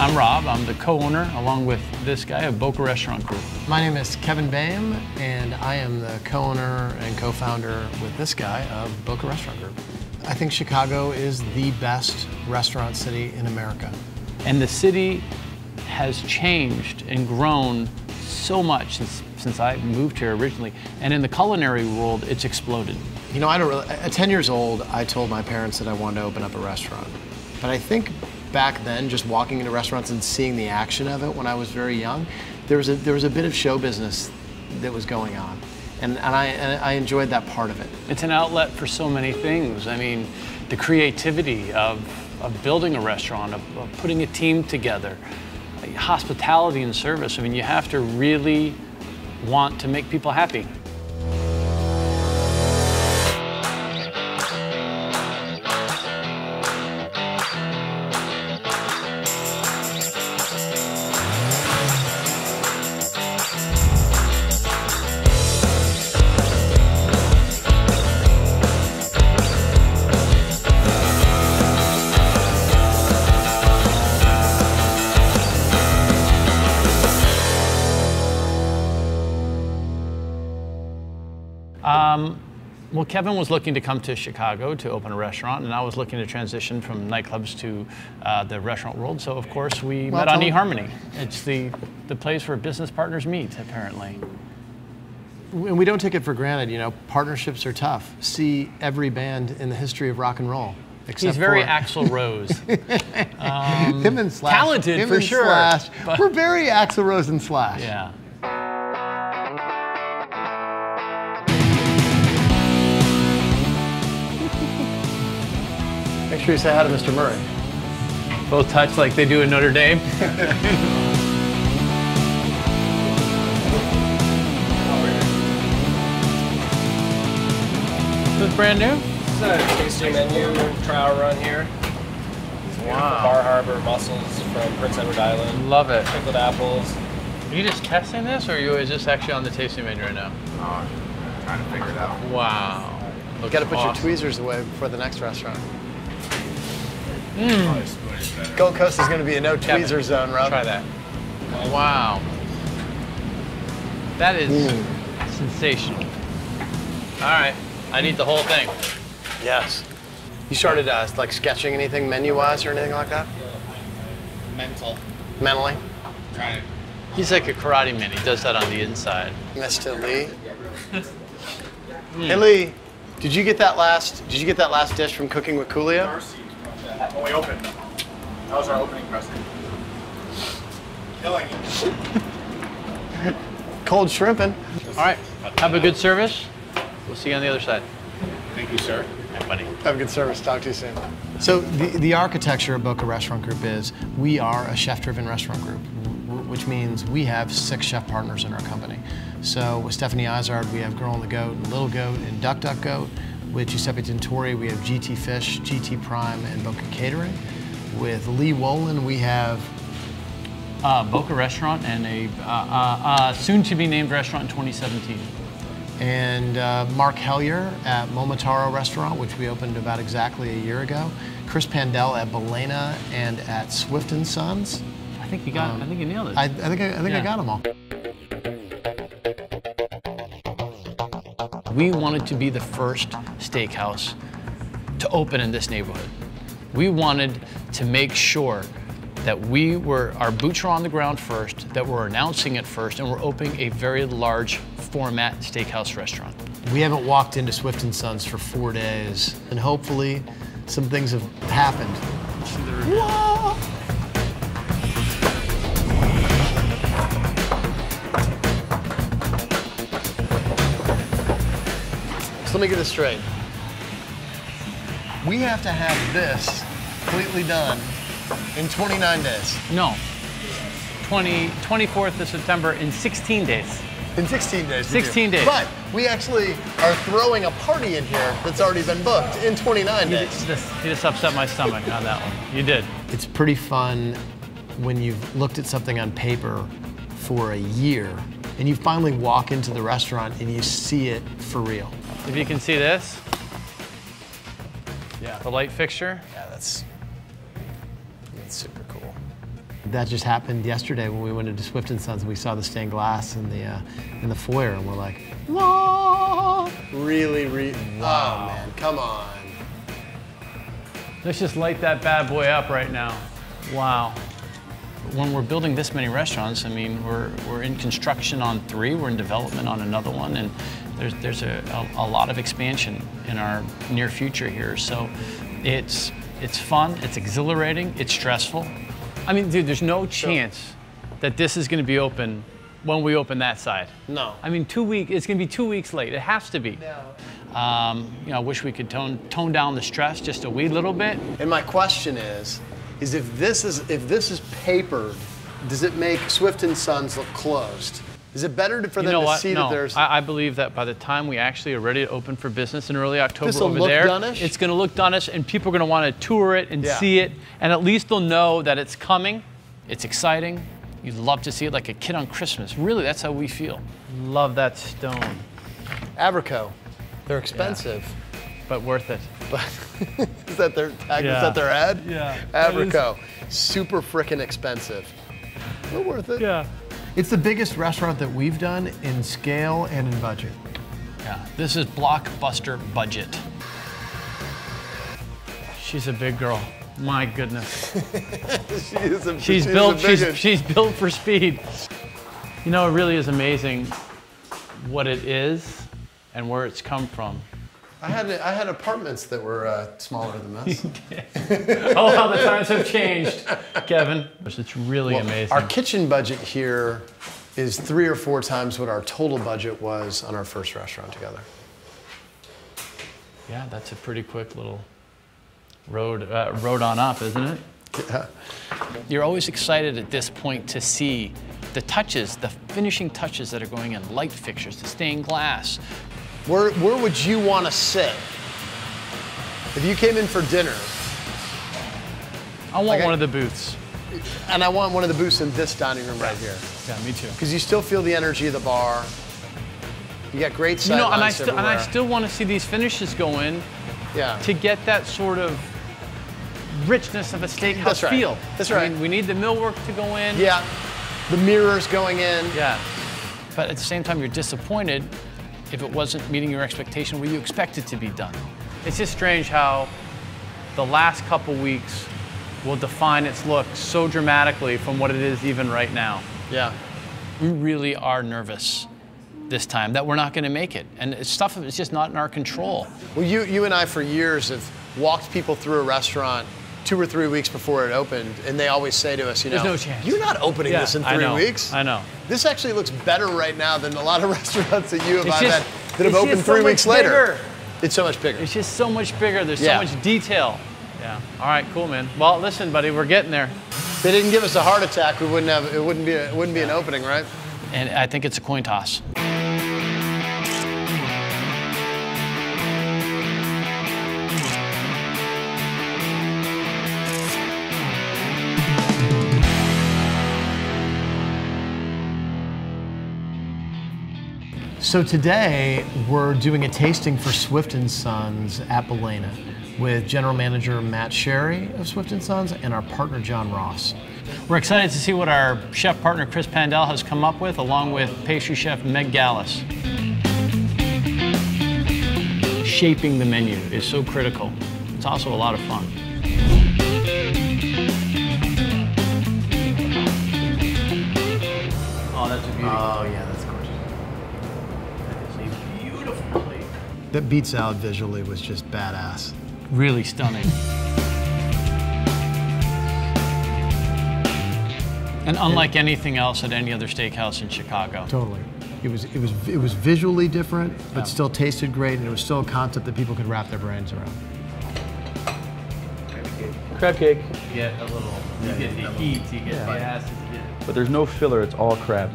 I'm Rob. I'm the co-owner, along with this guy, of Boka Restaurant Group. My name is Kevin Boehm, and I am the co-owner and co-founder with this guy of Boka Restaurant Group. I think Chicago is the best restaurant city in America. And the city has changed and grown so much since I moved here originally. And in the culinary world, it's exploded. You know, at 10 years old, I told my parents that I wanted to open up a restaurant. But I think back then, just walking into restaurants and seeing the action of it when I was very young, there was a bit of show business that was going on. And I enjoyed that part of it. It's an outlet for so many things. I mean, the creativity of building a restaurant, of putting a team together, hospitality and service. I mean, you have to really want to make people happy. Well, Kevin was looking to come to Chicago to open a restaurant, and I was looking to transition from nightclubs to the restaurant world. So, of course, we met on eHarmony. It's the place where business partners meet, apparently. And we don't take it for granted, you know. Partnerships are tough. See every band in the history of rock and roll. He's very Axl Rose. Him and Slash. Talented, for sure. Slash. We're very Axl Rose and Slash. Yeah. Make sure you say hi to Mr. Murray. Both touch like they do in Notre Dame. Is this brand new? This is a tasting menu trial run here. Wow. Bar Harbor mussels from Prince Edward Island. Love it. Pickled apples. Are you just testing this, or is this actually on the tasting menu right now? Oh, trying to figure it out. Wow. You gotta put your tweezers away before the next restaurant. Gold Coast is going to be a no tweezer zone, Rob. Try that. Wow. That is sensational. All right, I need the whole thing. Yes. You started like sketching anything menu-wise or anything like that? Mentally? Trying to. He's like a karate man. He does that on the inside. Mr. Lee. Hey Lee, did you get that last dish from Cooking with Coolio? When we opened. That was our opening present. Killing it. Cold shrimping. All right, have a good service. We'll see you on the other side. Thank you, sir. Hey, buddy. Have a good service. Talk to you soon. So the architecture of Boka Restaurant Group is we are a chef-driven restaurant group, which means we have 6 chef partners in our company. So with Stephanie Izard, we have Girl and the Goat, and Little Goat, and Duck Duck Goat. With Giuseppe Tintori, we have GT Fish, GT Prime, and Boka Catering. With Lee Wolin, we have Boka Restaurant and a soon-to-be-named restaurant in 2017. And Mark Hellier at Momotaro Restaurant, which we opened about exactly a year ago. Chris Pandell at Belena and at Swift & Sons. I think you got. I think you nailed it. I think I got them all. We wanted to be the first steakhouse to open in this neighborhood. We wanted to make sure that our boots were on the ground first, that we're announcing it first, and we're opening a very large format steakhouse restaurant. We haven't walked into Swift & Sons for 4 days, and hopefully some things have happened. Whoa! So let me get this straight. We have to have this completely done in 29 days. No, 24th of September in 16 days. In 16 days. 16 days. But we actually are throwing a party in here that's already been booked in 29 days. You just upset my stomach on that one. You did. It's pretty fun when you've looked at something on paper for a year and you finally walk into the restaurant and you see it for real. If you can see this, yeah, the light fixture. Yeah, that's super cool. That just happened yesterday when we went into Swift & Sons and we saw the stained glass in the foyer, and we're like, whoa! Really, wow. Oh man, come on. Let's just light that bad boy up right now. Wow. When we're building this many restaurants, I mean, we're in construction on 3, we're in development on another one, and there's a lot of expansion in our near future here. So it's fun, it's exhilarating, it's stressful. I mean, dude, there's no chance that this is going to be open when we open that side. No. I mean, 2 weeks, it's going to be 2 weeks late. It has to be. No. You know, I wish we could tone down the stress just a wee little bit. And my question is if this is papered, does it make Swift & Sons look closed? Is it better for them to see that there's... I believe that by the time we actually are ready to open for business in early October over there, it's going to look done-ish, and people are going to want to tour it and see it, and at least they'll know that it's coming. It's exciting. You'd love to see it like a kid on Christmas. Really, that's how we feel. Love that stone. Abrico. They're expensive. Yeah. But worth it. But is that their tag? Is that their ad? Yeah. Abrico. Super frickin' expensive. But worth it. Yeah. It's the biggest restaurant that we've done in scale and in budget. Yeah, this is blockbuster budget. She's a big girl. My goodness. She's built for speed. You know, it really is amazing what it is and where it's come from. I had apartments that were smaller than this. Oh, how the times have changed, Kevin. It's really amazing. Our kitchen budget here is 3 or 4 times what our total budget was on our first restaurant together. Yeah, that's a pretty quick little road on up, isn't it? Yeah. You're always excited at this point to see the touches, the finishing touches that are going in, light fixtures, the stained glass. Where would you want to sit? If you came in for dinner. I want one of the booths. And I want one of the booths in this dining room right here. Yeah, me too. Because you still feel the energy of the bar. You got great sight lines everywhere. And I still want to see these finishes go in to get that sort of richness of a steakhouse feel. That's right. I mean, we need the millwork to go in. Yeah, the mirrors going in. Yeah, but at the same time, you're disappointed if it wasn't meeting your expectation where you expect it to be done. It's just strange how the last couple weeks will define its look so dramatically from what it is even right now. Yeah. We really are nervous this time that we're not going to make it. And it's stuff that's just not in our control. Well, you and I for years have walked people through a restaurant 2 or 3 weeks before it opened, and they always say to us, you know, there's no chance. You're not opening this in 3 weeks. I know. This actually looks better right now than a lot of restaurants that you have had that have opened 3 weeks later. It's so much bigger. It's just so much bigger. There's so much detail. Yeah. All right, cool, man. Well, listen, buddy, we're getting there. If they didn't give us a heart attack, we wouldn't have. It wouldn't be an opening, right? And I think it's a coin toss. So today, we're doing a tasting for Swift & Sons at Belena with General Manager Matt Sherry of Swift & Sons and our partner, John Ross. We're excited to see what our chef partner, Chris Pandel, has come up with, along with pastry chef Meg Gallus. Shaping the menu is so critical. It's also a lot of fun. Oh, that's a beauty. Oh, yeah, that's gorgeous. Beautiful plate. That beet salad visually was just badass. Really stunning. And unlike anything else at any other steakhouse in Chicago. Totally. It was visually different, but still tasted great, and it was still a concept that people could wrap their brains around. Crab cake. You get a little, you get the heat, you get the acid. But there's no filler, it's all crab.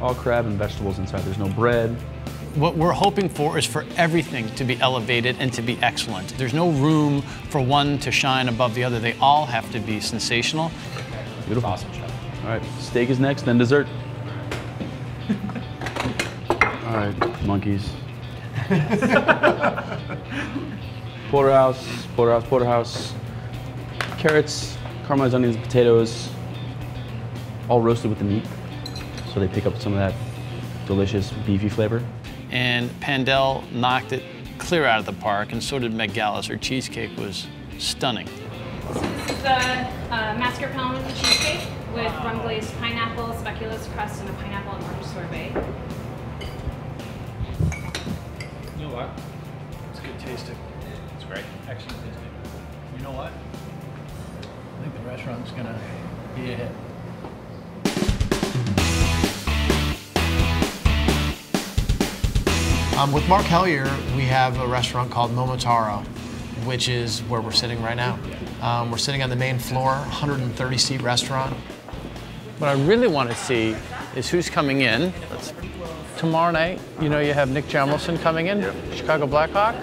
All crab and vegetables inside. There's no bread. What we're hoping for is for everything to be elevated and to be excellent. There's no room for one to shine above the other. They all have to be sensational. Beautiful. Awesome, chef. All right, steak is next, then dessert. All right, monkeys. Porterhouse. Carrots, caramelized onions, potatoes, all roasted with the meat, so they pick up some of that delicious beefy flavor. And Pandel knocked it clear out of the park, and so did Meg Gallus. Her cheesecake was stunning. So this is the mascarpone cheesecake with rum glazed pineapple, speculoos crust, and a pineapple and orange sorbet. You know what? It's good tasting. It's great. Excellent tasting. You know what? I think the restaurant's gonna be a hit. With Mark Hellier, we have a restaurant called Momotaro, which is where we're sitting right now. We're sitting on the main floor, 130-seat restaurant. What I really want to see is who's coming in. Tomorrow night, you know, you have Nick Jamelson coming in, Chicago Blackhawk.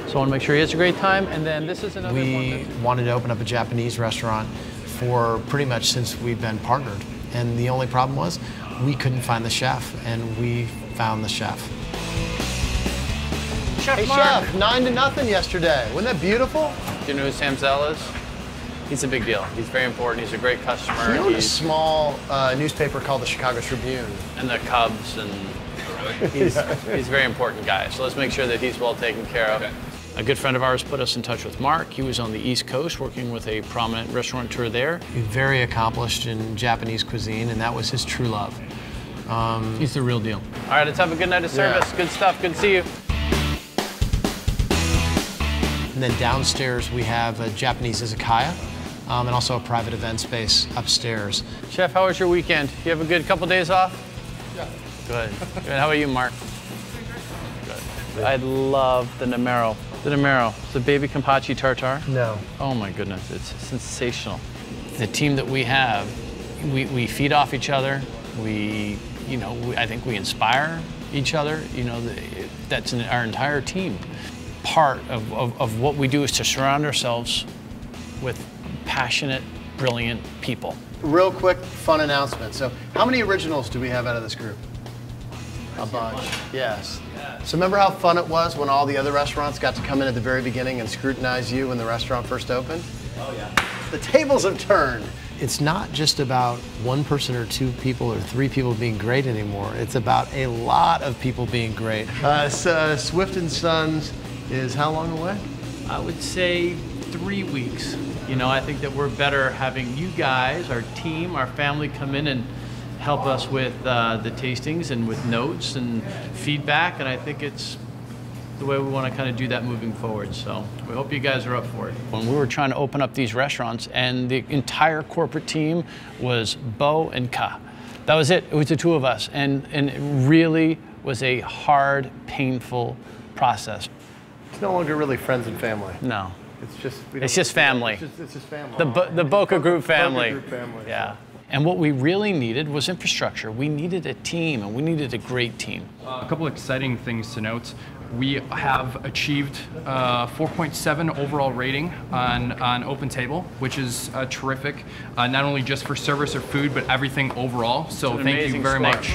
So I want to make sure he has a great time. And then this is another one. We wanted to open up a Japanese restaurant for pretty much since we've been partnered. And the only problem was we couldn't find the chef, and we found the chef. Chef Hey, Mark. Chef, 9-0 yesterday. Wasn't that beautiful? Do you know who Sam Zell is? He's a big deal. He's very important. He's a great customer. He owned a small newspaper called the Chicago Tribune. And the Cubs, and he's a very important guy. So let's make sure that he's well taken care of. A good friend of ours put us in touch with Mark. He was on the East Coast working with a prominent restaurateur there. He's very accomplished in Japanese cuisine, and that was his true love. He's the real deal. All right, let's have a good night of service. Yeah. Good stuff. Good to see you. And then downstairs we have a Japanese izakaya, and also a private event space upstairs. Chef, how was your weekend? You have a good couple days off? Yeah. Good. Good. How about you, Mark? Good. I love the Namero. The Namero, the baby Kampachi tartare. No. Oh my goodness, it's sensational. The team that we have, we feed off each other. I think we inspire each other. You know, that's our entire team. Part of what we do is to surround ourselves with passionate, brilliant people. Real quick, fun announcement. So, how many originals do we have out of this group? A bunch. Yes. So remember how fun it was when all the other restaurants got to come in at the very beginning and scrutinize you when the restaurant first opened? Oh yeah. The tables have turned. It's not just about one person or two people or three people being great anymore. It's about a lot of people being great. So Swift & Sons is how long away? I would say 3 weeks. You know, I think that we're better having you guys, our team, our family come in and help us with the tastings and with notes and feedback, and I think it's the way we want to kind of do that moving forward. So we hope you guys are up for it. When we were trying to open up these restaurants, and the entire corporate team was Bo and Ka. That was it. It was the two of us, and it really was a hard, painful process. It's no longer really friends and family. No. It's just family. It's just family. The Boka Group family. Boka Group family. Yeah. And what we really needed was infrastructure. We needed a team, and we needed a great team. A couple exciting things to note. We have achieved 4.7 overall rating on OpenTable, which is terrific, not only just for service or food, but everything overall. So thank you very much.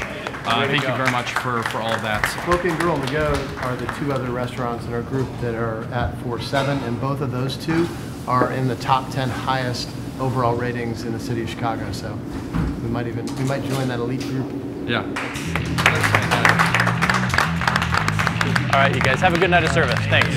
Thank you very much for all of that. Boka and Grill on the Go are the two other restaurants in our group that are at 4.7, and both of those two are in the top 10 highest overall ratings in the city of Chicago. So we might join that elite group. Yeah. All right, you guys have a good night of service. Thanks.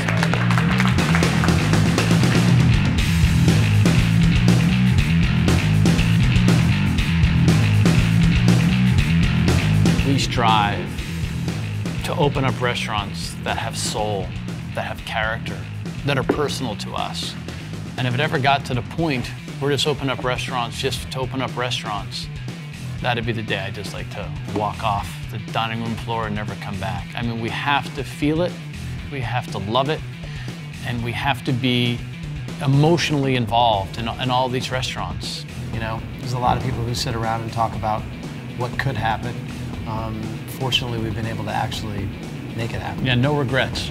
We strive to open up restaurants that have soul, that have character, that are personal to us. And if it ever got to the point we're just open up restaurants just to open up restaurants, that'd be the day I'd just like to walk off the dining room floor and never come back. I mean, we have to feel it, we have to love it, and we have to be emotionally involved in all these restaurants. You know, there's a lot of people who sit around and talk about what could happen. Fortunately, we've been able to actually make it happen. Yeah, no regrets.